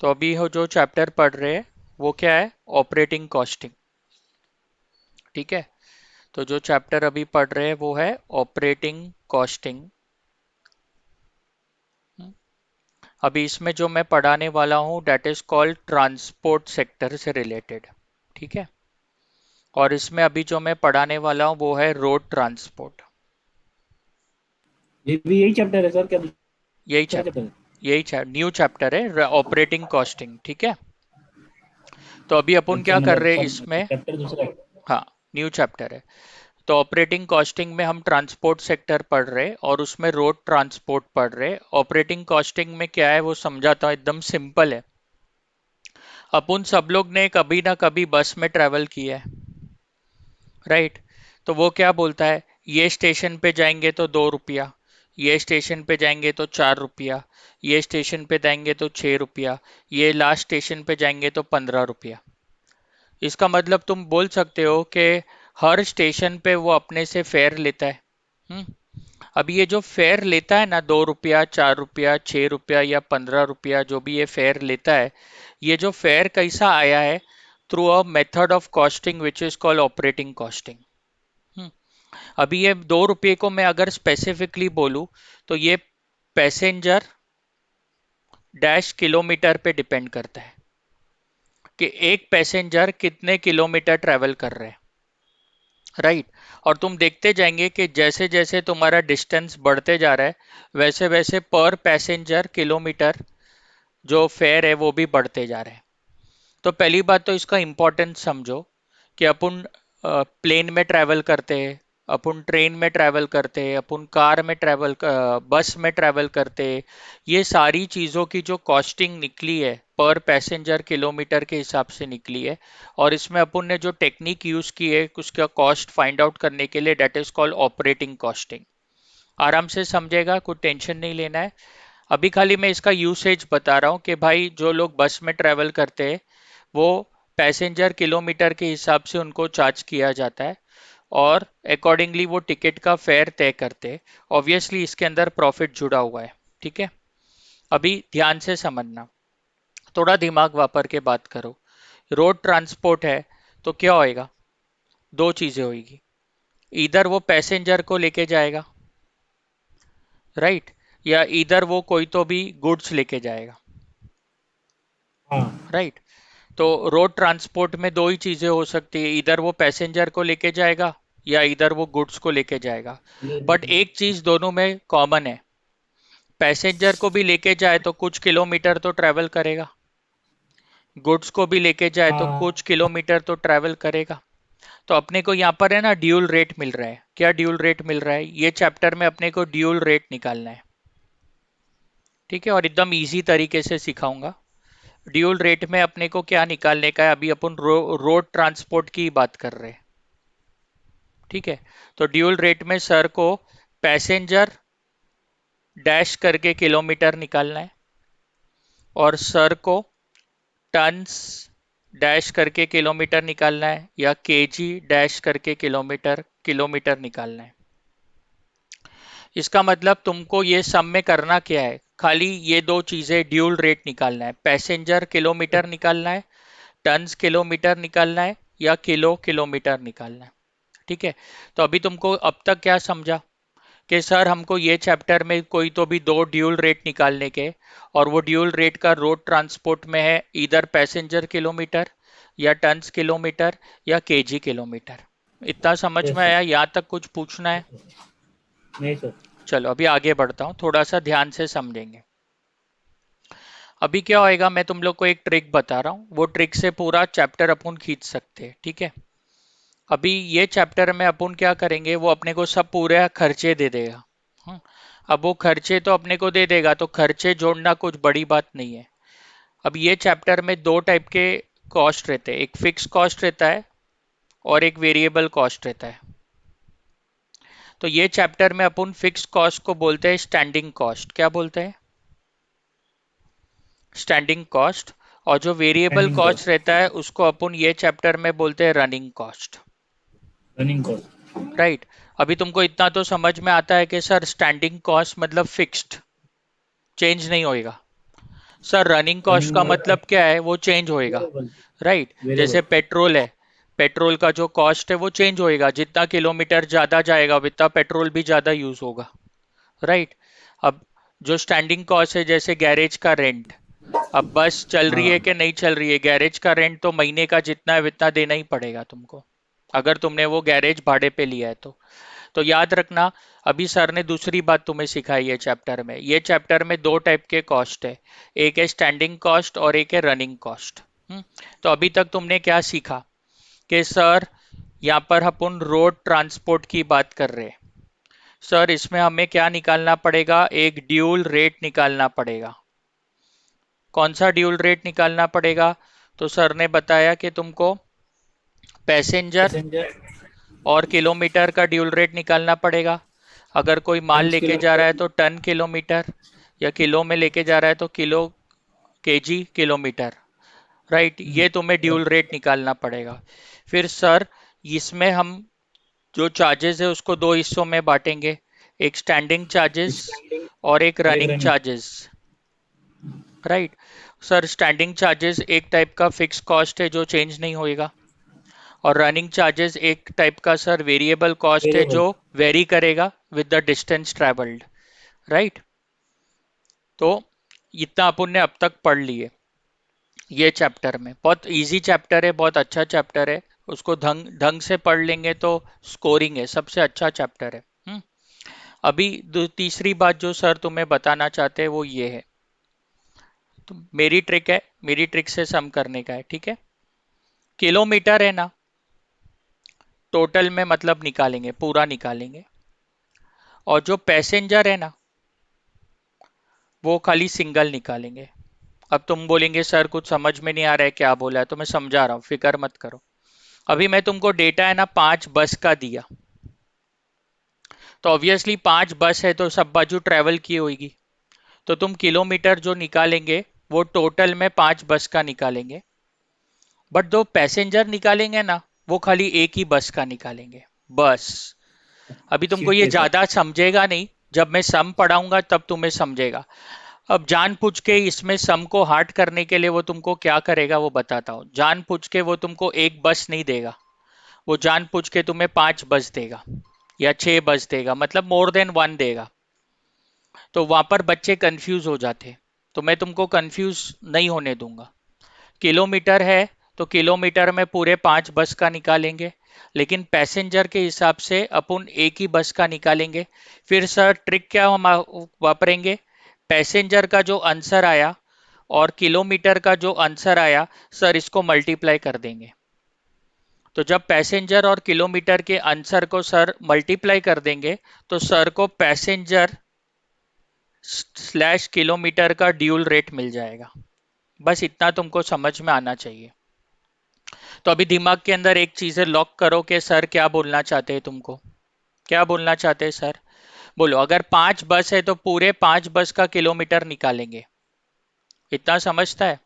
तो अभी हो जो चैप्टर पढ़ रहे हैं वो क्या है, ऑपरेटिंग कॉस्टिंग। ठीक है, तो जो चैप्टर अभी पढ़ रहे हैं वो है ऑपरेटिंग कॉस्टिंग। अभी इसमें जो मैं पढ़ाने वाला हूँ that is called transport sector से रिलेटेड। ठीक है, और इसमें अभी जो मैं पढ़ाने वाला हूँ वो है रोड ट्रांसपोर्ट। ये भी यही चैप्टर है सर क्या? यही दूसरा चैप्टर चैप्टर, है? यही न्यू चैप्टर है ऑपरेटिंग कॉस्टिंग। ठीक है, तो अभी अपन अच्छा, क्या कर मतलब रहे हैं सब इसमें। चैप्टर दूसरा है? हाँ, न्यू चैप्टर है। तो ऑपरेटिंग कॉस्टिंग में हम ट्रांसपोर्ट सेक्टर पढ़ रहे हैं और उसमें रोड ट्रांसपोर्ट पढ़ रहे हैं। ऑपरेटिंग कॉस्टिंग में क्या है वो समझाता हूँ, एकदम सिंपल है। अपन सब लोग ने कभी ना कभी बस में ट्रैवल किया है, राइट। तो वो क्या बोलता है, ये स्टेशन पे जाएंगे तो 2 रुपया, ये स्टेशन पे जाएंगे तो 4 रुपया, ये स्टेशन पे जाएंगे तो 6 रुपया, ये लास्ट स्टेशन पे जाएंगे तो 15 रुपया। इसका मतलब तुम बोल सकते हो कि हर स्टेशन पे वो अपने से फेयर लेता है। हम्म। अब ये जो फेयर लेता है ना, 2 रुपया, 4 रुपया, 6 रुपया या 15 रुपया, जो भी ये फेयर लेता है, ये जो फेयर कैसा आया है, through a method of costing which is called operating costing. अभी ये 2 रुपये को मैं अगर स्पेसिफिकली बोलूं तो ये पैसेंजर डैश किलोमीटर पे डिपेंड करता है कि एक पैसेंजर कितने किलोमीटर ट्रेवल कर रहे हैं, राइट। और तुम देखते जाएंगे कि जैसे जैसे तुम्हारा डिस्टेंस बढ़ते जा रहा है वैसे वैसे पर पैसेंजर किलोमीटर जो फेयर है वो भी बढ़ते जा रहे हैं। तो पहली बात तो इसका इम्पोर्टेंस समझो कि अपन प्लेन में ट्रैवल करते हैं, अपन ट्रेन में ट्रैवल करते हैं, अपन कार में ट्रैवल, बस में ट्रैवल करते हैं। ये सारी चीज़ों की जो कॉस्टिंग निकली है पर पैसेंजर किलोमीटर के हिसाब से निकली है। और इसमें अपन ने जो टेक्निक यूज़ की है उसका कॉस्ट फाइंड आउट करने के लिए, that is called operating costing. आराम से समझेगा, कुछ टेंशन नहीं लेना है। अभी खाली मैं इसका यूसेज बता रहा हूँ कि भाई जो लोग बस में ट्रैवल करते हैं वो पैसेंजर किलोमीटर के हिसाब से उनको चार्ज किया जाता है और अकॉर्डिंगली वो टिकट का फेयर तय करते हैं। ऑब्वियसली इसके अंदर प्रॉफिट जुड़ा हुआ है। ठीक है, अभी ध्यान से समझना, थोड़ा दिमाग वापर के बात करो। रोड ट्रांसपोर्ट है तो क्या होएगा, दो चीजें होगी। इधर वो पैसेंजर को लेके जाएगा, राइट, या इधर वो कोई तो भी गुड्स लेके जाएगा, हाँ। राइट। तो रोड ट्रांसपोर्ट में दो ही चीजें हो सकती है, इधर वो पैसेंजर को लेके जाएगा या इधर वो गुड्स को लेके जाएगा। बट एक चीज दोनों में कॉमन है, पैसेंजर को भी लेके जाए तो कुछ किलोमीटर तो ट्रैवल करेगा, गुड्स को भी लेके जाए तो हाँ। कुछ किलोमीटर तो ट्रैवल करेगा। तो अपने को यहाँ पर है ना ड्यूल रेट मिल रहा है। क्या ड्यूल रेट मिल रहा है, ये चैप्टर में अपने को ड्यूल रेट निकालना है। ठीक है, और एकदम इजी तरीके से सिखाऊंगा। ड्यूल रेट में अपने को क्या निकालने का है, अभी अपन रोड ट्रांसपोर्ट की बात कर रहे हैं। ठीक है, तो ड्यूल रेट में सर को पैसेंजर डैश करके किलोमीटर निकालना है और सर को टन्स डैश करके किलोमीटर निकालना है या केजी डैश करके किलोमीटर किलोमीटर निकालना है। इसका मतलब तुमको ये सम में करना क्या है, खाली ये दो चीजें ड्यूल रेट निकालना है, पैसेंजर किलोमीटर निकालना है, टन्स किलोमीटर निकालना है या किलो किलोमीटर निकालना है। ठीक है, तो अभी तुमको अब तक क्या समझा कि सर हमको ये चैप्टर में कोई तो भी दो ड्यूल रेट निकालने के, और वो ड्यूल रेट का रोड ट्रांसपोर्ट में है इधर पैसेंजर किलोमीटर या टन्स किलोमीटर या केजी किलोमीटर। इतना समझ यस में सर। आया, यहाँ तक कुछ पूछना है। नहीं सर। चलो अभी आगे बढ़ता हूँ, थोड़ा सा ध्यान से समझेंगे। अभी क्या होएगा, मैं तुम लोग को एक ट्रिक बता रहा हूँ, वो ट्रिक से पूरा चैप्टर अपन खींच सकते हैं। ठीक है, अभी ये चैप्टर में अपन क्या करेंगे, वो अपने को सब पूरे खर्चे दे देगा। हम्म, अब वो खर्चे तो अपने को दे देगा तो खर्चे जोड़ना कुछ बड़ी बात नहीं है। अब ये चैप्टर में दो टाइप के कॉस्ट रहते हैं, एक फिक्स कॉस्ट रहता है और एक वेरिएबल कॉस्ट रहता है। तो ये चैप्टर में अपन फिक्स कॉस्ट को बोलते हैं स्टैंडिंग कॉस्ट। क्या बोलते हैं, स्टैंडिंग कॉस्ट। और जो वेरिएबल रनिंग कॉस्ट कॉस्ट। रहता है उसको अपन ये चैप्टर में बोलते हैं running cost, running cost. Right. अभी तुमको इतना तो समझ में आता है कि सर स्टैंडिंग कॉस्ट मतलब फिक्स्ड, चेंज नहीं होएगा। सर रनिंग कॉस्ट रनिंग का मतलब मतलब क्या है, वो चेंज होएगा। वेरिएबल। राइट, जैसे वेरिएबल। पेट्रोल है, पेट्रोल का जो कॉस्ट है वो चेंज होएगा, जितना किलोमीटर ज्यादा जाएगा उतना पेट्रोल भी ज्यादा यूज होगा। राइट। अब जो स्टैंडिंग कॉस्ट है, जैसे गैरेज का रेंट, अब बस चल रही है हाँ। कि नहीं चल रही है, गैरेज का रेंट तो महीने का जितना है उतना देना ही पड़ेगा तुमको, अगर तुमने वो गैरेज भाड़े पे लिया है तो याद रखना। अभी सर ने दूसरी बात तुम्हें सिखाई है चैप्टर में, ये चैप्टर में दो टाइप के कॉस्ट है, एक है स्टैंडिंग कॉस्ट और एक है रनिंग कॉस्ट। तो अभी तक तुमने क्या सीखा कि सर यहाँ पर अपन रोड ट्रांसपोर्ट की बात कर रहे हैं, सर इसमें हमें क्या निकालना पड़ेगा, एक ड्यूल रेट निकालना पड़ेगा। कौन सा ड्यूल रेट निकालना पड़ेगा? तो सर ने बताया कि तुमको पैसेंजर पैसेंजर। और किलोमीटर का ड्यूल रेट निकालना पड़ेगा। अगर कोई माल टन्स लेके जा रहा है किलोमीटर। तो टन किलोमीटर, या किलो में लेके जा रहा है तो किलो केजी किलोमीटर। राइट, ये तुम्हें ड्यूल राइट। रेट निकालना पड़ेगा। फिर सर इसमें हम जो चार्जेस है उसको दो हिस्सों में बांटेंगे, एक स्टैंडिंग चार्जेस स्टैंडिंग और एक और एक running running. Charges. Right. Sir standing charges एक टाइप का फिक्स कॉस्ट है जो चेंज नहीं होएगा, और रनिंग चार्जेस एक टाइप का सर वेरिएबल कॉस्ट है वेरिएबल। जो वेरी करेगा with the distance travelled. Right. तो इतना अपन ने अब तक पढ़ लिए ये चैप्टर में, बहुत इजी चैप्टर है, बहुत अच्छा चैप्टर है, उसको ढंग ढंग से पढ़ लेंगे तो स्कोरिंग है, सबसे अच्छा चैप्टर है। अभी तीसरी बात जो सर तुम्हें बताना चाहते हैं वो ये है, तो मेरी ट्रिक है, मेरी ट्रिक से सम करने का है, ठीक है। किलोमीटर है ना, टोटल में मतलब निकालेंगे, पूरा निकालेंगे, और जो पैसेंजर है ना वो खाली सिंगल निकालेंगे। अब तुम बोलेंगे सर कुछ समझ में नहीं आ रहा है क्या बोला है, तो मैं समझा रहा हूँ, फिक्र मत करो। अभी मैं तुमको डेटा है ना 5 बस का दिया, तो ऑब्वियसली 5 बस है तो सब बाजू ट्रेवल की होगी, तो तुम किलोमीटर जो निकालेंगे वो टोटल में 5 बस का निकालेंगे, बट जो पैसेंजर निकालेंगे ना वो खाली एक ही बस का निकालेंगे, बस। अभी तुमको सीट ये के हिसाब ज्यादा से। समझेगा नहीं, जब मैं सम पढ़ाऊंगा तब तुम्हें समझेगा। अब जानबूझ के इसमें सम को हार्ड करने के लिए वो तुमको क्या करेगा वो बताता हूँ। जानबूझ के वो तुमको एक बस नहीं देगा, वो जानबूझ के तुम्हें 5 बस देगा या 6 बस देगा, मतलब मोर देन वन देगा। तो वहां पर बच्चे कंफ्यूज हो जाते, तो मैं तुमको कंफ्यूज नहीं होने दूंगा। किलोमीटर है तो किलोमीटर में पूरे 5 बस का निकालेंगे, लेकिन पैसेंजर के हिसाब से अपन एक ही बस का निकालेंगे। फिर सर ट्रिक क्या हम वापरेंगे, पैसेंजर का जो आंसर आया और किलोमीटर का जो आंसर आया, सर इसको मल्टीप्लाई कर देंगे। तो जब पैसेंजर और किलोमीटर के आंसर को सर मल्टीप्लाई कर देंगे तो सर को पैसेंजर स्लैश किलोमीटर का ड्यूल रेट मिल जाएगा। बस इतना तुमको समझ में आना चाहिए। तो अभी दिमाग के अंदर एक चीजें लॉक करो कि सर क्या बोलना चाहते हैं तुमको, क्या बोलना चाहते हैं सर। बोलो, अगर 5 बस है तो पूरे 5 बस का किलोमीटर निकालेंगे, इतना समझता है।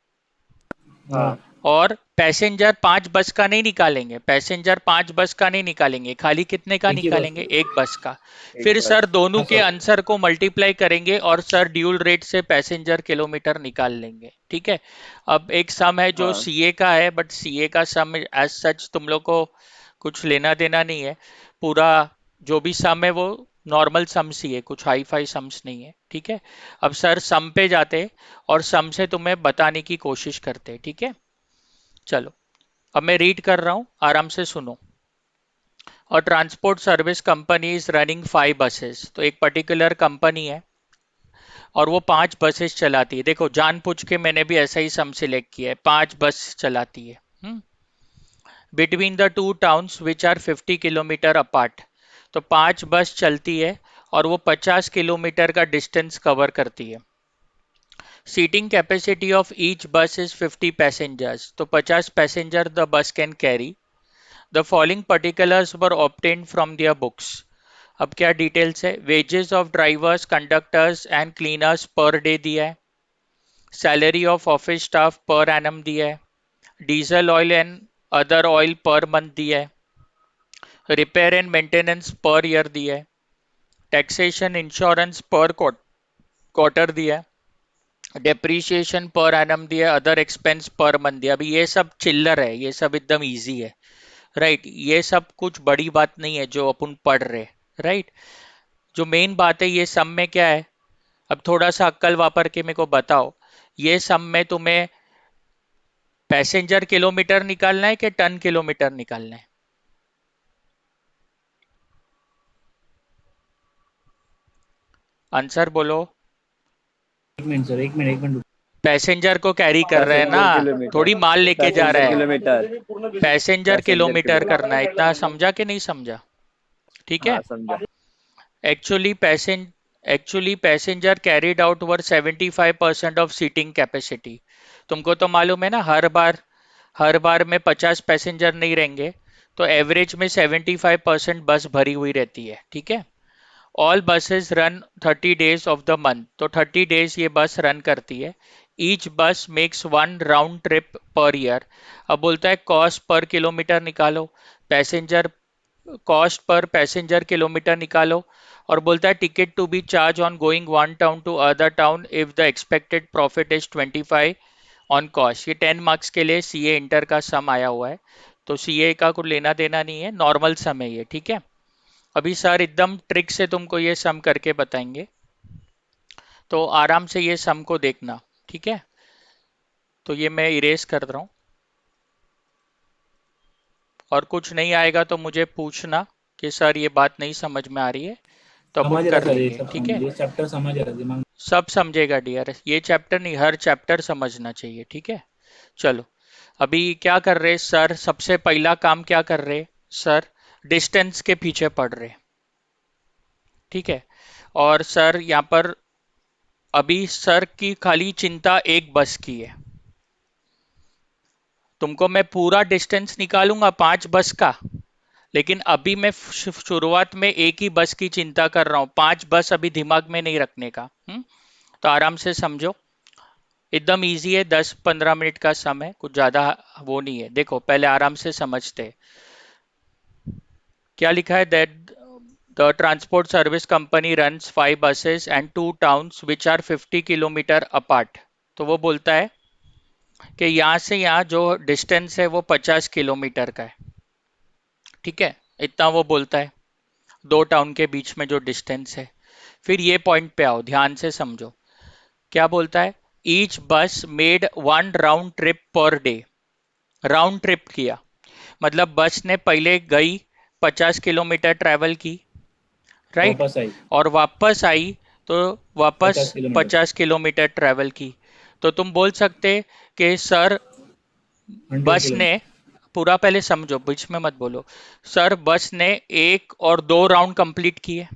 हाँ। और पैसेंजर 5 बस का नहीं निकालेंगे, पैसेंजर 5 बस का नहीं निकालेंगे, खाली कितने का एक ही बस। निकालेंगे, एक बस का। एक फिर सर बस। दोनों हाँ के सर। आंसर को मल्टीप्लाई करेंगे और सर ड्यूल रेट से पैसेंजर किलोमीटर निकाल लेंगे, ठीक है। अब एक सम है जो हाँ। सीए का है, बट सीए का सम एज सच तुम लोग को कुछ लेना देना नहीं है। पूरा जो भी सम है वो नॉर्मल सम्स ही है, कुछ हाई फाई सम्स नहीं है, ठीक है। अब सर सम पे जाते और सम से तुम्हें बताने की कोशिश करते, ठीक है। चलो, अब मैं रीड कर रहा हूं, आराम से सुनो। और transport service company is running 5 buses, तो एक पर्टिकुलर कंपनी है और वो 5 बसेस चलाती है। देखो जानबूझ के मैंने भी ऐसा ही सम सिलेक्ट किया है, 5 बस चलाती है between the two towns which are 50 kilometre apart. तो 5 बस चलती है और वो 50 किलोमीटर का डिस्टेंस कवर करती है। Seating capacity of each bus is 50 passengers, तो 50 passenger the bus can carry. The following particulars were obtained from their books. अब क्या डिटेल्स है, wages of drivers conductors and cleaners per day दिया है, salary of office staff per annum दिया है, diesel oil and other oil per month दिया है, repair and maintenance per year दिया है, टैक्सेशन इंश्योरेंस पर क्वार्टर दिया है, डेप्रीशिएशन पर एनम दिया, अदर एक्सपेंस पर मंथ दिया। अभी ये सब चिल्लर है, ये सब एकदम इजी है, राइट। ये सब कुछ बड़ी बात नहीं है जो अपन पढ़ रहे, राइट। जो मेन बात है ये सम में क्या है, अब थोड़ा सा अक्कल वापर के मेरे को बताओ, ये सम में तुम्हें पैसेंजर किलोमीटर निकालना है कि टन किलोमीटर निकालना है? आंसर बोलो। एक मिनट सर, एक मिनट, एक मिनट। पैसेंजर को कैरी कर रहे हैं ना, पैसेंजर किलोमीटर। थोड़ी माल लेके जा रहा पैसेंजर है। किलोमीटर। पैसेंजर पैसेंजर किलोमीटर करना है, किलोमीटर। इतना समझा कि नहीं समझा? ठीक है। हाँ समझा। Actually passenger carried out were 75% of seating capacity. तुमको तो मालूम है ना, हर बार में 50 पैसेंजर नहीं रहेंगे, तो एवरेज में 75% बस भरी हुई रहती है, ठीक है। All buses run 30 days of the month, तो 30 डेज ये बस रन करती है। Each bus makes one round trip per year. अब बोलता है कॉस्ट पर किलोमीटर निकालो, passenger cost per passenger kilometre निकालो, और बोलता है ticket to be charged on going one town to other town if the expected profit is 25 on cost. ये 10 marks के लिए सीए इंटर का सम आया हुआ है, तो सीए का कुछ लेना देना नहीं है, नॉर्मल सम है ये, ठीक है। अभी सर एकदम ट्रिक से तुमको ये सम करके बताएंगे, तो आराम से ये सम को देखना, ठीक है। तो ये मैं इरेज कर रहा हूँ, और कुछ नहीं आएगा तो मुझे पूछना कि सर ये बात नहीं समझ में आ रही है, तो अपन समझ रहा कर सर, ये लेंगे, सब ठीक समझ, है। ये चैप्टर समझ रहा दिमाग। सब समझेगा डियर, ये चैप्टर नहीं, हर चैप्टर समझना चाहिए, ठीक है। चलो, अभी क्या कर रहे सर, सबसे पहला काम क्या कर रहे सर, डिस्टेंस के पीछे पड़ रहे, ठीक है। और सर यहाँ पर अभी सर की खाली चिंता एक बस की है। तुमको मैं पूरा डिस्टेंस निकालूंगा 5 बस का, लेकिन अभी मैं शुरुआत में एक ही बस की चिंता कर रहा हूं, 5 बस अभी दिमाग में नहीं रखने का। तो आराम से समझो, एकदम इजी है, 10-15 मिनट का समय, कुछ ज्यादा वो नहीं है। देखो पहले आराम से समझते हैं। क्या लिखा है, that the transport service company runs 5 buses and 2 towns which are 50 kilometre apart. तो वो बोलता है कि यहाँ से यहाँ जो डिस्टेंस है वो 50 किलोमीटर का है, ठीक है। इतना वो बोलता है, 2 टाउन के बीच में जो डिस्टेंस है। फिर ये पॉइंट पे आओ, ध्यान से समझो क्या बोलता है। ईच बस made one round trip per day. Round trip किया मतलब बस ने पहले गई, 50 किलोमीटर ट्रैवल की, राइट, वापस आई और वापस आई तो वापस 50 किलोमीटर। 50 किलोमीटर ट्रैवल की। तो तुम बोल सकते कि सर 100 बस ने, किलोमीटर। पूरा पहले समझो, बीच में मत बोलो। सर बस ने 1 और 2 राउंड कंप्लीट किए।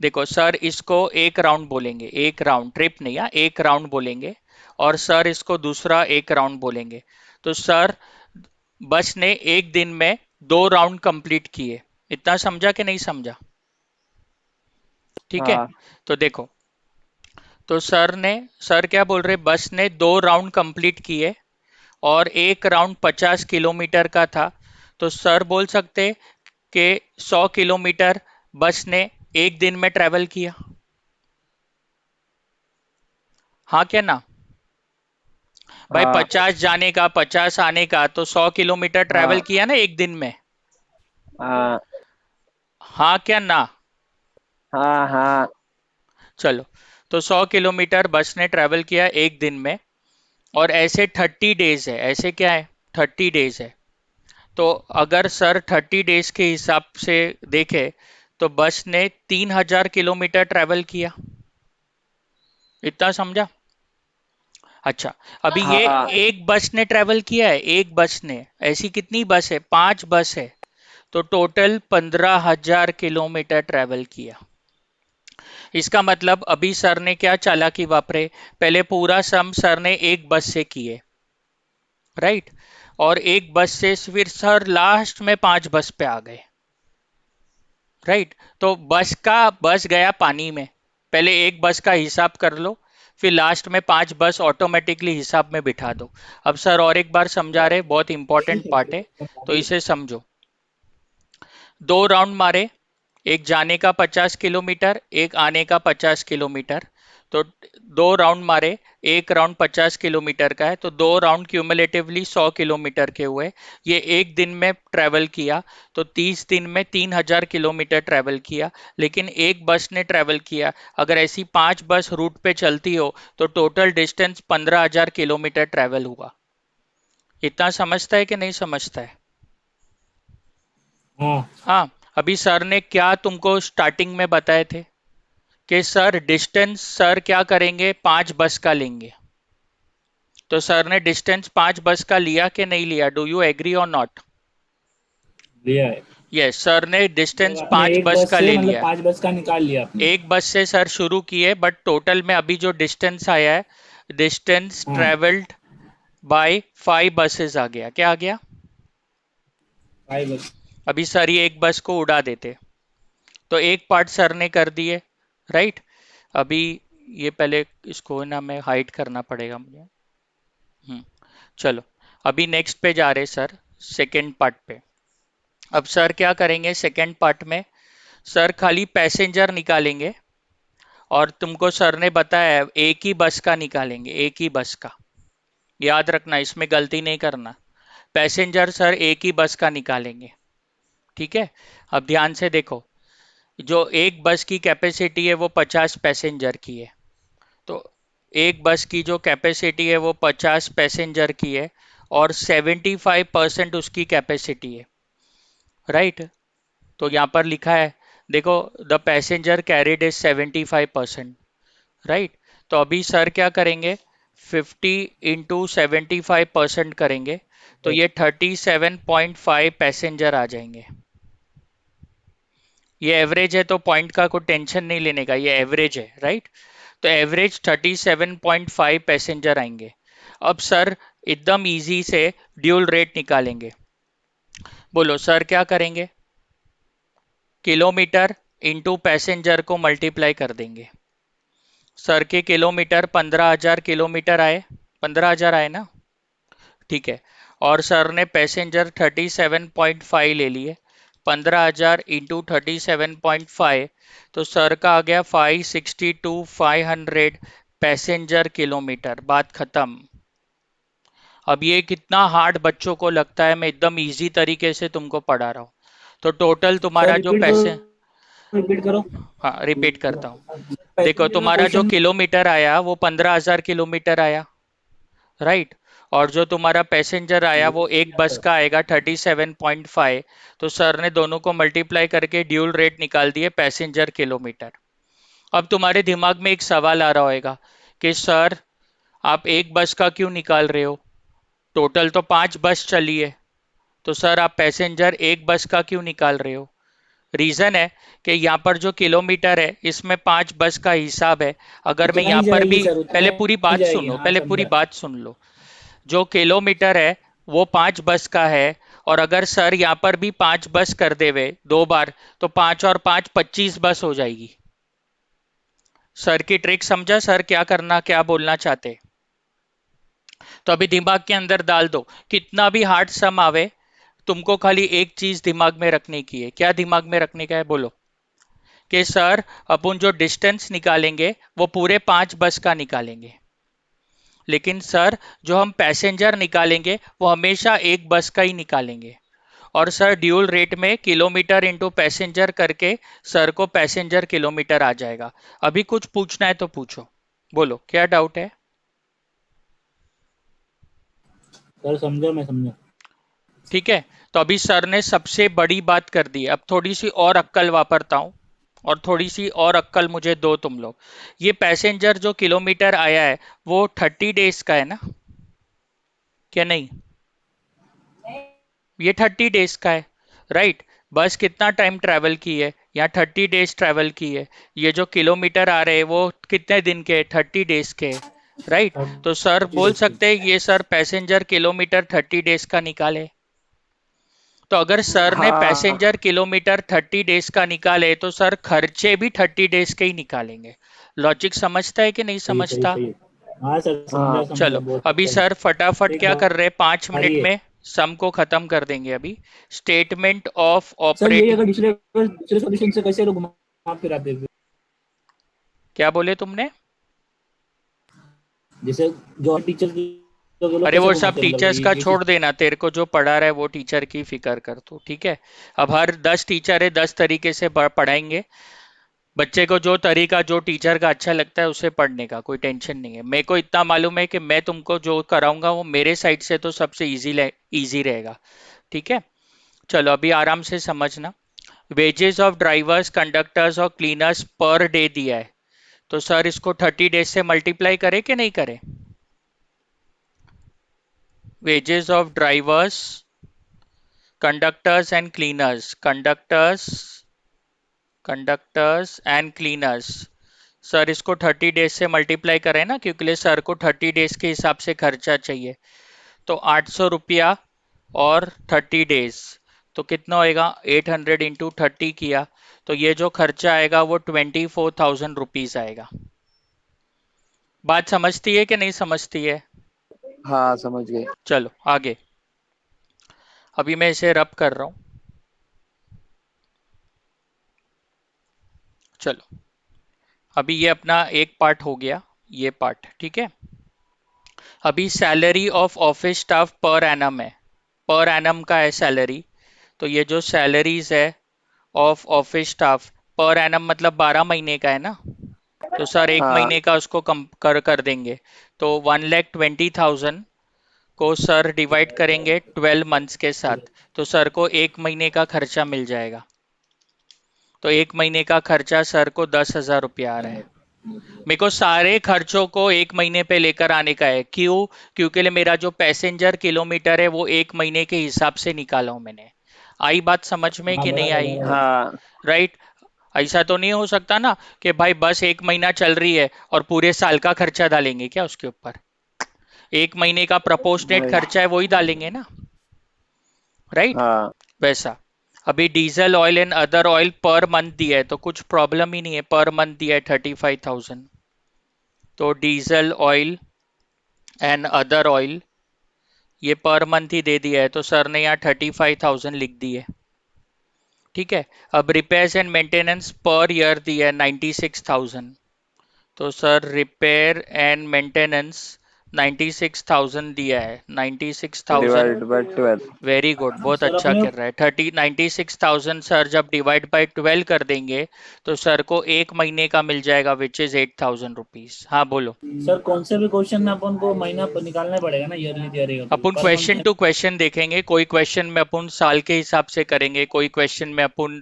देखो सर इसको एक राउंड बोलेंगे, एक राउंड ट्रिप नहीं, एक राउंड बोलेंगे, और सर इसको दूसरा एक राउंड बोलेंगे। तो सर बस ने एक दिन में 2 राउंड कंप्लीट किए। इतना समझा कि नहीं समझा? ठीक है। हाँ। तो देखो, तो सर क्या बोल रहे, बस ने 2 राउंड कंप्लीट किए और एक राउंड 50 किलोमीटर का था। तो सर बोल सकते कि 100 किलोमीटर बस ने एक दिन में ट्रेवल किया। हाँ क्या ना भाई, हाँ। 50 जाने का 50 आने का, तो 100 किलोमीटर ट्रेवल हाँ। किया ना एक दिन में। हाँ। हाँ क्या ना? हाँ। हाँ। चलो, तो 100 किलोमीटर बस ने ट्रेवल किया एक दिन में, और ऐसे 30 डेज है, ऐसे क्या है, 30 डेज है। तो अगर सर 30 डेज के हिसाब से देखे तो बस ने 3000 किलोमीटर ट्रेवल किया। इतना समझा? अच्छा, अभी ये हाँ। एक बस ने ट्रेवल किया है, एक बस ने, ऐसी कितनी बस है, 5 बस है, तो टोटल 15,000 किलोमीटर ट्रेवल किया। इसका मतलब अभी सर ने क्या चालाकी वापरे, पहले पूरा सम सर ने एक बस से किए, राइट, और एक बस से फिर सर लास्ट में 5 बस पे आ गए, राइट। तो बस गया पानी में, पहले एक बस का हिसाब कर लो, फिर लास्ट में 5 बस ऑटोमेटिकली हिसाब में बिठा दो। अब सर और एक बार समझा रहे, बहुत इंपॉर्टेंट पार्ट है, तो इसे समझो। 2 राउंड मारे, एक जाने का 50 किलोमीटर, एक आने का 50 किलोमीटर। तो 2 राउंड मारे, एक राउंड 50 किलोमीटर का है, तो 2 राउंड क्यूमुलेटिवली 100 किलोमीटर के हुए। ये एक दिन में ट्रेवल किया, तो 30 दिन में 3000 किलोमीटर ट्रेवल किया। लेकिन एक बस ने ट्रेवल किया, अगर ऐसी 5 बस रूट पे चलती हो तो टोटल डिस्टेंस 15,000 किलोमीटर ट्रेवल हुआ। इतना समझता है कि नहीं समझता है? हाँ। हाँ। अभी सर ने क्या तुमको स्टार्टिंग में बताए थे कि सर डिस्टेंस सर क्या करेंगे, 5 बस का लेंगे। तो सर ने डिस्टेंस 5 बस का लिया कि नहीं लिया? डू यू एग्री और नॉट? लिया है। यस, सर ने मतलब डिस्टेंस आपने पांच एक बस बस का से ले मतलब लिया। 5 बस का निकाल लिया आपने। एक बस से सर शुरू किए, बट टोटल में अभी जो डिस्टेंस आया है, डिस्टेंस हाँ, ट्रेवल्ड बाय 5 बसेस आ गया। क्या आ गया? 5 बस। अभी सर ये एक बस को उड़ा देते तो एक पार्ट सर ने कर दिए, राइट। अभी ये पहले इसको ना मैं हाइड करना पड़ेगा मुझे। हम्म चलो, अभी नेक्स्ट पे जा रहे सर, सेकेंड पार्ट पे। अब सर क्या करेंगे सेकेंड पार्ट में? सर खाली पैसेंजर निकालेंगे, और तुमको सर ने बताया है, एक ही बस का निकालेंगे, एक ही बस का। याद रखना, इसमें गलती नहीं करना। पैसेंजर सर एक ही बस का निकालेंगे, ठीक है। अब ध्यान से देखो, जो एक बस की कैपेसिटी है वो 50 पैसेंजर की है। तो एक बस की जो कैपेसिटी है वो 50 पैसेंजर की है, और 75% उसकी कैपेसिटी है, राइट। तो यहाँ पर लिखा है, देखो, the passenger carried is 75%, right. तो अभी सर क्या करेंगे, 50 × 75% करेंगे, तो ये 37.5 पैसेंजर आ जाएंगे। ये एवरेज है, तो पॉइंट का कोई टेंशन नहीं लेने का, ये एवरेज है, राइट। तो एवरेज 37.5 पैसेंजर आएंगे। अब सर एकदम इजी से ड्यूल रेट निकालेंगे। बोलो सर क्या करेंगे? किलोमीटर इंटू पैसेंजर को मल्टीप्लाई कर देंगे। सर के किलोमीटर 15,000 किलोमीटर आए, 15,000 आए ना, ठीक है। और सर ने पैसेंजर 37.5 ले लिए, 15,000 इंटू 37.5, तो सर का आ गया 562,500 पैसेंजर किलोमीटर। बात खत्म। अब ये कितना हार्ड बच्चों को लगता है, मैं एकदम इजी तरीके से तुमको पढ़ा रहा हूँ। तो टोटल सर तुम्हारा जो रिपीट करो, पैसे, रिपीट करो। हाँ रिपीट करता हूँ। देखो, पैसेंजर का तुम्हारा जो क्वेश्चन। किलोमीटर आया वो 15,000 किलोमीटर आया, राइट। और जो तुम्हारा पैसेंजर आया वो एक बस का आएगा 37.5। तो सर ने दोनों को मल्टीप्लाई करके ड्यूल रेट निकाल दिए पैसेंजर किलोमीटर। अब तुम्हारे दिमाग में एक सवाल आ रहा होगा कि सर आप एक बस का क्यों निकाल रहे हो, टोटल तो 5 बस चली है, तो सर आप पैसेंजर एक बस का क्यों निकाल रहे हो? रीजन है कि यहाँ पर जो किलोमीटर है इसमें 5 बस का हिसाब है। अगर मैं उतना यहाँ ही पर जाएगी भी, सर, पहले उतना पूरी ही बात जाएगी। सुनो, हाँ, पहले पूरी समझा। बात सुन लो। जो किलोमीटर है वो 5 बस का है, और अगर सर यहाँ पर भी 5 बस कर देवे 2 बार, तो 5 और 5 25 बस हो जाएगी। सर की ट्रिक समझा, सर क्या करना, क्या बोलना चाहते? तो अभी दिमाग के अंदर डाल दो, कितना भी हार्ड सम आवे, तुमको खाली एक चीज दिमाग में रखने की है। क्या दिमाग में रखने का है, बोलो? कि सर अपन जो डिस्टेंस निकालेंगे वो पूरे 5 बस का निकालेंगे, लेकिन सर जो हम पैसेंजर निकालेंगे वो हमेशा एक बस का ही निकालेंगे। और सर ड्यूल रेट में किलोमीटर इंटू पैसेंजर करके सर को पैसेंजर किलोमीटर आ जाएगा। अभी कुछ पूछना है तो पूछो, बोलो क्या डाउट है? सर समझा, मैं समझा। ठीक है। तो अभी सर ने सबसे बड़ी बात कर दी, अब थोड़ी सी और अक्कल वापरता हूं, और थोड़ी सी और अक्कल मुझे दो तुम लोग। ये पैसेंजर जो किलोमीटर आया है वो 30 डेज का है ना, क्या नहीं? ये 30 डेज का है, राइट। बस कितना टाइम ट्रैवल की है, यहाँ 30 डेज ट्रैवल की है। ये जो किलोमीटर आ रहे हैं वो कितने दिन के? 30 डेज के, राइट। तो सर 30 बोल डेज की। सकते हैं ये सर पैसेंजर किलोमीटर 30 डेज का निकाले। तो अगर सर ने हाँ पैसेंजर किलोमीटर 30 डेज का निकाले तो सर खर्चे भी 30 डेज के ही निकालेंगे। लॉजिक समझता है कि नहीं सही, सही, समझता? सही। हाँ सर, समझा, हाँ समझा, चलो, बहुत अभी अच्छा है। सर फटाफट एक क्या कर रहे हैं, 5 मिनट बारी है। में सम को खत्म कर देंगे। अभी स्टेटमेंट ऑफ सर यही ऑपरेटिंग, अगर दूसरे दूसरे सॉल्यूशन से कैसे लोग घुमा फिराते हैं? क्या बोले तुमने? जैसे जो टीचर लोग अरे कैसे वो सब घुमाते हैं, मतलब टीचर्स का ये चीज। छोड़ देना, तेरे को जो पढ़ा रहा है वो टीचर की फिक्र कर तू, ठीक है। अब हर 10 टीचर है, 10 तरीके से पढ़ाएंगे। बच्चे को जो तरीका जो टीचर का अच्छा लगता है उसे पढ़ने का कोई टेंशन नहीं है। मेरे को इतना मालूम है कि मैं तुमको जो कराऊंगा वो मेरे साइड से तो सबसे इजी रहेगा, ठीक है। चलो अभी आराम से समझना। वेजेस ऑफ ड्राइवर्स, कंडक्टर्स और क्लीनर्स पर डे दिया है, तो सर इसको 30 डेज से मल्टीप्लाई करे कि नहीं करे? Wages of drivers, conductors and cleaners, conductors and cleaners, sir इसको 30 डेज से मल्टीप्लाई करें ना, क्योंकि सर को 30 डेज के हिसाब से खर्चा चाहिए। तो 800 रुपया और 30 डेज, तो कितना होएगा? 800 इंटू 30 किया, तो ये जो खर्चा आएगा वो 24,000 रुपीज आएगा। बात समझती है कि नहीं समझती है? हाँ समझ गए। चलो आगे। अभी मैं इसे रब कर रहा हूँ। चलो अभी ये अपना एक पार्ट हो गया, ये पार्ट ठीक है। अभी salary of office staff per annum है, पर एनम का है सैलरी। तो ये जो सैलरीज है of office staff per annum मतलब 12 महीने का है ना, तो सर एक हाँ महीने का उसको कम कर देंगे। तो 1,20,000 को सर डिवाइड करेंगे 12 मंथ्स के साथ, तो सर को एक महीने का खर्चा मिल जाएगा। तो एक महीने का खर्चा सर को 10,000 रुपया आ रहा है। मेरे को सारे खर्चों को एक महीने पे लेकर आने का है, क्यों? क्योंकि मेरा जो पैसेंजर किलोमीटर है वो एक महीने के हिसाब से निकाला हूं मैंने। आई बात समझ में हाँ कि नहीं बराबर आई? बराबर। हाँ राइट। ऐसा तो नहीं हो सकता ना कि भाई बस एक महीना चल रही है और पूरे साल का खर्चा डालेंगे क्या उसके ऊपर? एक महीने का प्रपोर्शनेट वही। खर्चा है वही डालेंगे ना, राइट। हाँ वैसा। अभी diesel oil and other oil per month दिया है, तो कुछ प्रॉब्लम ही नहीं है, पर मंथ दिया है 35,000। तो diesel oil and other oil ये पर मंथ ही दे दिया है, तो सर ने यहाँ 35,000 लिख दी है, ठीक है। अब repairs and maintenance per year दिया है 96,000, तो सर रिपेयर एंड मेंटेनेंस 96,000 दिया है, 96,000। Divide by 12। वेरी गुड, बहुत सर अच्छा अपने कर रहा है। 96,000 सर जब डिवाइड बाय 12 कर देंगे तो सर को एक महीने का मिल जाएगा, विच इज 8,000 रुपीज। हाँ बोलो। सर कौन से भी क्वेश्चन में अपन को महीना निकालना पड़ेगा ना, ईयरली दिया रहेगा तो अपन पर क्वेश्चन मंथ। टू क्वेश्चन देखेंगे, कोई क्वेश्चन में अपन साल के हिसाब से करेंगे, कोई क्वेश्चन में अपन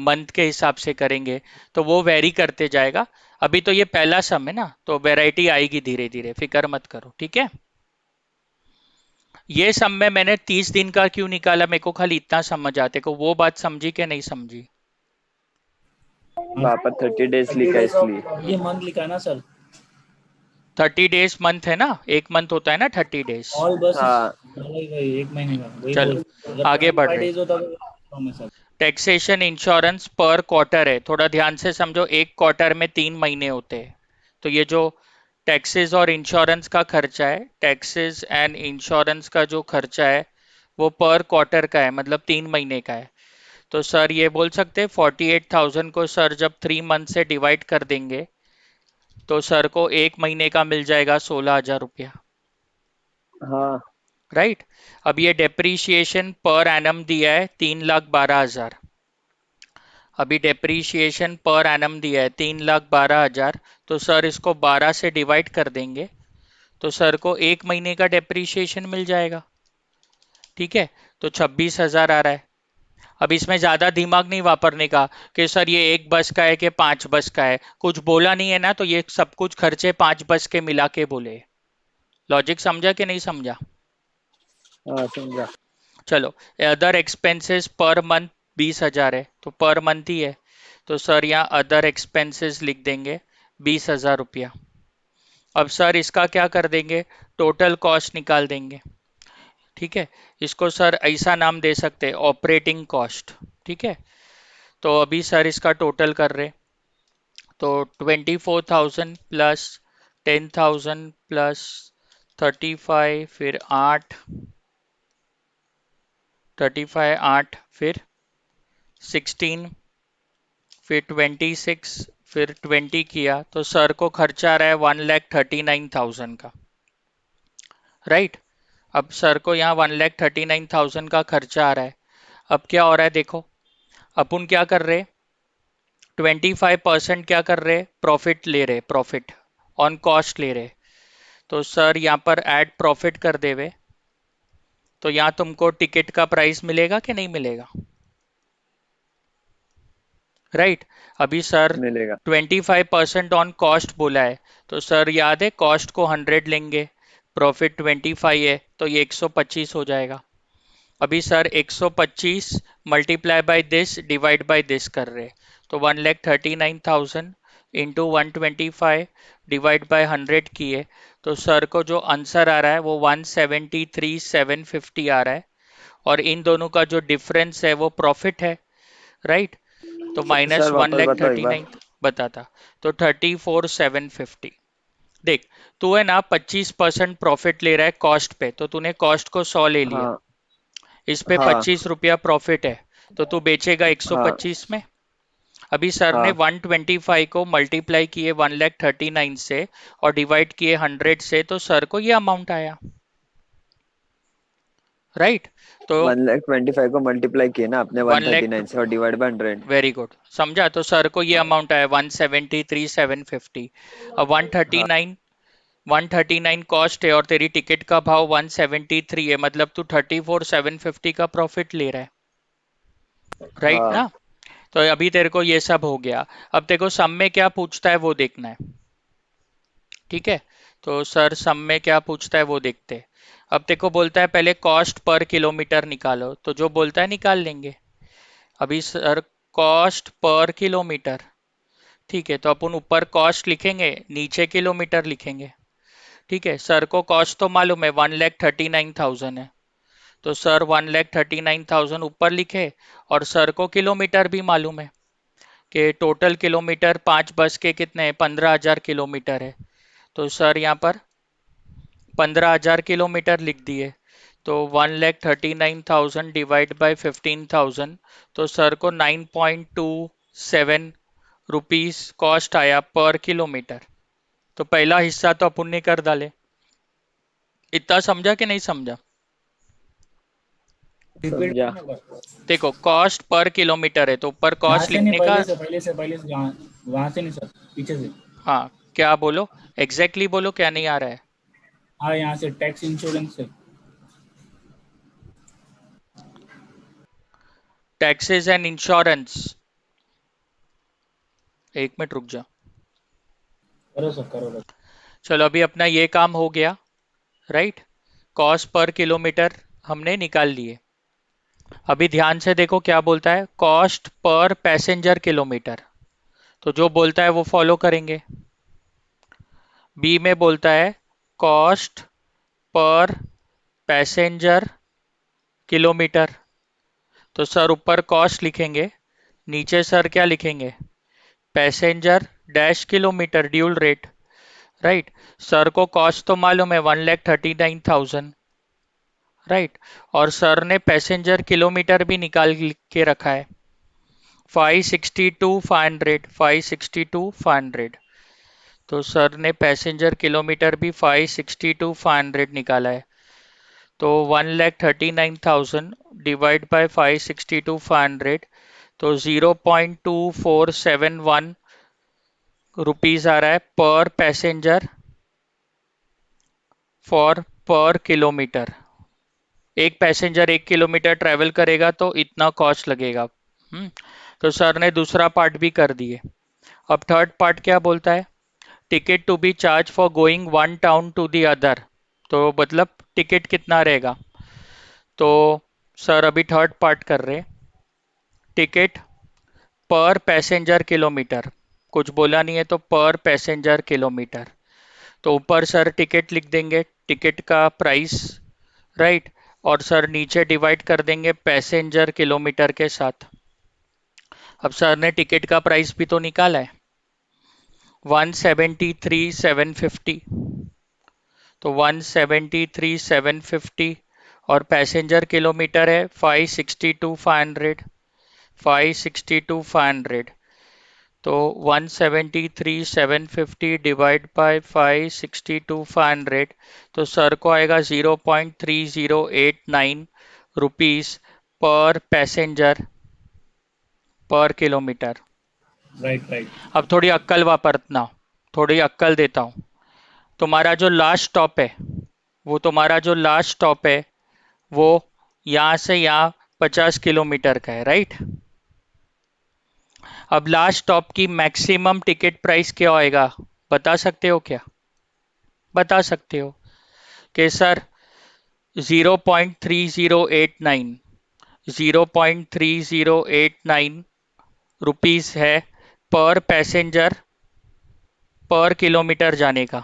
मंथ के हिसाब से करेंगे, तो वो वेरी करते जाएगा। अभी तो ये पहला सम है ना, तो वैरायटी आएगी धीरे धीरे, फिक्र मत करो, ठीक है। ये सम में मैंने 30 दिन का क्यों निकाला, मेरे को खाली इतना समझ आते को, वो बात समझी कि नहीं समझी? वहाँ पर 30 डेज 30 लिखा है डेज इसलिए। ऑफ ये मंथ लिखा है ना सर। 30 डेज मंथ है ना, एक मंथ होता है ना 30 डेज। ऑल बस हाँ वही वही एक महीने का वही चलो बोल। अगर आगे बढ़ 25 रहे। डेज होता तो मैं सर। टैक्सेशन इंश्योरेंस पर क्वार्टर है, थोड़ा ध्यान से समझो, एक क्वार्टर में 3 महीने होते हैं। तो ये जो टैक्सेस और इंश्योरेंस का खर्चा है, टैक्सेस एंड इंश्योरेंस का जो खर्चा है वो पर क्वार्टर का है, मतलब 3 महीने का है। तो सर ये बोल सकते हैं 48,000 को सर जब 3 मंथ से डिवाइड कर देंगे तो सर को एक महीने का मिल जाएगा 16,000 रुपया, हाँ राइट। अब ये डेप्रीशिएशन पर एनम दिया है 3,12,000। अभी डेप्रीशिएशन पर एनम दिया है 3,12,000, तो सर इसको 12 से डिवाइड कर देंगे तो सर को एक महीने का डेप्रीशिएशन मिल जाएगा, ठीक है। तो 26,000 आ रहा है। अब इसमें ज्यादा दिमाग नहीं वापरने का कि सर ये एक बस का है कि 5 बस का है, कुछ बोला नहीं है ना, तो ये सब कुछ खर्चे 5 बस के मिला के बोले। लॉजिक समझा कि नहीं समझा? हाँ समझा। चलो, अदर एक्सपेंसेस पर मंथ 20,000 है, तो पर मंथ ही है, तो सर यहाँ अदर एक्सपेंसेस लिख देंगे 20,000 रुपया। अब सर इसका क्या कर देंगे, टोटल कॉस्ट निकाल देंगे, ठीक है। इसको सर ऐसा नाम दे सकते हैं, ऑपरेटिंग कॉस्ट, ठीक है। तो अभी सर इसका टोटल कर रहे, तो 24,000 प्लस 10,000 प्लस 35, फिर 8, 35 8, फिर 16, फिर 26, फिर 20 किया तो सर को खर्चा आ रहा है 1,39,000 का, राइट। अब सर को यहाँ 1,39,000 का खर्चा आ रहा है। अब क्या हो रहा है देखो, अपन क्या कर रहे, 25% क्या कर रहे, प्रॉफिट ले रहे, प्रॉफिट ऑन कॉस्ट ले रहे। तो सर यहाँ पर ऐड प्रॉफिट कर देवे, तो यहाँ तुमको टिकट का प्राइस मिलेगा कि नहीं मिलेगा, राइट। अभी सर मिलेगा। 25% ऑन कॉस्ट बोला है, तो सर याद है कॉस्ट को 100 लेंगे, प्रॉफिट 25 है तो ये 125 हो जाएगा। अभी sir 125 multiply by this divide by this कर रहे, तो 1,39,000 इंटू 125 डिवाइड बाय 100 किए, तो सर को जो आंसर आ रहा है वो 173,750 आ रहा है, और इन दोनों का जो डिफरेंस है वो प्रॉफिट है, राइट। तो माइनस सर वन वापस लैख बताओ एक थर्टी बार। नाइन बताता, तो 34,750। देख, तू है ना 25% प्रॉफिट ले रहा है कॉस्ट पे, तो तूने कॉस्ट को 100 ले लिया, हाँ इस पे हाँ 25 रुपया प्रॉफिट है, तो तू बेचेगा हाँ 125 में। अभी सर ने हाँ। 125 को मल्टीप्लाई किए 1,39,000 से और डिवाइड किए 100 से, तो सर को ये अमाउंट आया, राइट। तो 1,25,000 को मल्टीप्लाई किए ना आपने वन लैख 139 से और डिवाइड बाय 100। वेरी गुड, समझा। तो सर को ये अमाउंट आया 173,750। अब हाँ 139 कॉस्ट है और तेरी टिकट का भाव 173 है, मतलब तू 34,750 का प्रॉफिट ले रहा है, राइट हाँ। ना। तो अभी तेरे को ये सब हो गया। अब तेरे को सम में क्या पूछता है वो देखना है, ठीक है। तो सर सम में क्या पूछता है वो देखते हैं। अब तेरे को बोलता है पहले कॉस्ट पर किलोमीटर निकालो, तो जो बोलता है निकाल लेंगे। अभी सर कॉस्ट पर किलोमीटर, ठीक है, तो अपन ऊपर कॉस्ट लिखेंगे नीचे किलोमीटर लिखेंगे, ठीक है। सर को कॉस्ट तो मालूम है 1,39,000 है, तो सर 1,39,000 ऊपर लिखे, और सर को किलोमीटर भी मालूम है कि टोटल किलोमीटर 5 बस के कितने हैं, 15,000 किलोमीटर है, तो सर यहाँ पर 15,000 किलोमीटर लिख दिए। तो 1,39,000 डिवाइड बाय 15,000, तो सर को 9.27 रुपीस कॉस्ट आया पर किलोमीटर। तो पहला हिस्सा तो अपन ने कर डाले। इतना समझा कि नहीं समझा? रिपीट समझा। करना बस। देखो कॉस्ट पर किलोमीटर है तो ऊपर यहाँ कॉस्ट से नहीं, लिखने का। पहले से वहाँ से नहीं सर, पीछे से। हाँ, क्या बोलो, एग्जैक्टली बोलो, क्या नहीं आ रहा है? हाँ, यहाँ से टैक्स इंश्योरेंस से। टैक्सेस एंड इंश्योरेंस, एक मिनट रुक जा। करो सर, करो बस। चलो अभी अपना ये काम हो गया, राइट। कॉस्ट पर किलोमीटर हमने निकाल लिए। अभी ध्यान से देखो क्या बोलता है, कॉस्ट पर पैसेंजर किलोमीटर, तो जो बोलता है वो फॉलो करेंगे। बी में बोलता है कॉस्ट पर पैसेंजर किलोमीटर, तो सर ऊपर कॉस्ट लिखेंगे, नीचे सर क्या लिखेंगे, passenger dash kilometre dual rate, right. Sir को कॉस्ट तो मालूम है 1,39,000, राइट। और सर ने पैसेंजर किलोमीटर भी निकाल के रखा है 562,500, 562,500। तो सर ने पैसेंजर किलोमीटर भी 562,500 निकाला है, तो 1,39,000 डिवाइड बाय 562,500, तो 0.2471 रुपीज आ रहा है पर पैसेंजर फॉर पर किलोमीटर। एक पैसेंजर 1 किलोमीटर ट्रेवल करेगा तो इतना कॉस्ट लगेगा। तो सर ने दूसरा पार्ट भी कर दिए। अब थर्ड पार्ट क्या बोलता है, ticket to be charged for going one town to the other, तो मतलब टिकट कितना रहेगा। तो सर अभी थर्ड पार्ट कर रहे, टिकट पर पैसेंजर किलोमीटर, कुछ बोला नहीं है तो पर पैसेंजर किलोमीटर, तो ऊपर सर टिकट लिख देंगे, टिकट का प्राइस, राइट। और सर नीचे डिवाइड कर देंगे पैसेंजर किलोमीटर के साथ। अब सर ने टिकट का प्राइस भी तो निकाला है 173,750, तो 173,750 और पैसेंजर किलोमीटर है 562,500, 562,500। तो 173 750 डिवाइड बाय 562 500, तो सर को आएगा 0.3089 रुपीस पर पैसेंजर पर किलोमीटर। Right right. अब थोड़ी अक्कल वापरना, थोड़ी अक्कल देता हूँ। तुम्हारा जो लास्ट स्टॉप है, तुम्हारा जो लास्ट स्टॉप है वो यहाँ से यहाँ 50 किलोमीटर का है, राइट। अब लास्ट स्टॉप की मैक्सिमम टिकट प्राइस क्या होएगा, बता सकते हो क्या? बता सकते हो कि सर 0.3089 0.3089 रुपीस है पर पैसेंजर पर किलोमीटर जाने का।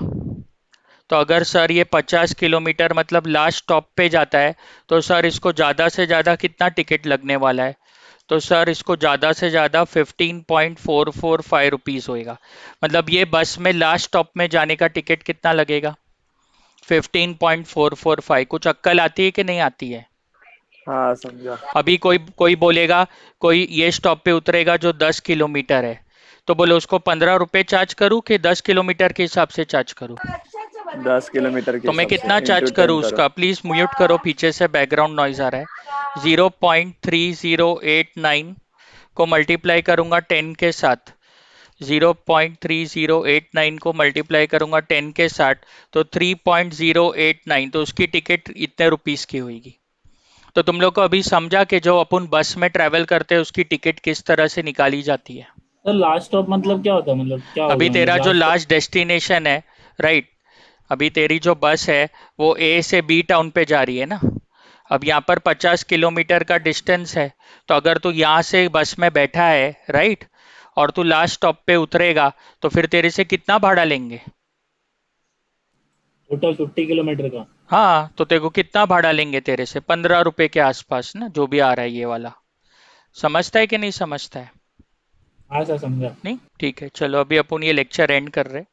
तो अगर सर ये 50 किलोमीटर मतलब लास्ट स्टॉप पे जाता है, तो सर इसको ज़्यादा से ज़्यादा कितना टिकट लगने वाला है? तो सर इसको ज़्यादा से ज़्यादा 15.445 रुपीज़ होएगा। मतलब ये बस में लास्ट स्टॉप में जाने का टिकट कितना लगेगा? 15.445। कुछ अक्कल आती है कि नहीं आती है? हाँ समझा। अभी कोई कोई बोलेगा, कोई ये स्टॉप पे उतरेगा जो 10 किलोमीटर है, तो बोले उसको 15 रुपये चार्ज करूँ कि 10 किलोमीटर के हिसाब से चार्ज करूँ? 10 किलोमीटर के तो मैं हिसाब कितना से चार्ज इंटू 10 करूँ करो। उसका? प्लीज म्यूट करो, पीछे से बैकग्राउंड नॉइज आ रहा है। 0.3089 को मल्टीप्लाई करूंगा 10 के साथ, 0.3089 को मल्टीप्लाई करूंगा 10 के साथ, तो 3.089, तो उसकी टिकट इतने रुपीस की होगी। तो तुम लोग को अभी समझा कि जो अपन बस में ट्रैवल करते हैं उसकी टिकट किस तरह से निकाली जाती है। सर लास्ट स्टॉप मतलब क्या होता है, मतलब क्या अभी होगा, मतलब तेरा जो लास्ट। लास्ट डेस्टिनेशन है, राइट, अभी तेरी जो बस है वो ए से बी टाउन पे जा रही है ना। अब यहाँ पर 50 किलोमीटर का डिस्टेंस है, तो अगर तू यहाँ से बस में बैठा है, राइट, और तू लास्ट स्टॉप पे उतरेगा, तो फिर तेरे से कितना भाड़ा लेंगे? टोटल 50 किलोमीटर का। हाँ, तो तेरे को कितना भाड़ा लेंगे? तेरे से 15 रुपए के आसपास ना, जो भी आ रहा है ये वाला। समझता है कि नहीं समझता है? हाँ सर समझा। नहीं, ठीक है, चलो अभी अपन ये लेक्चर एंड कर रहे हैं।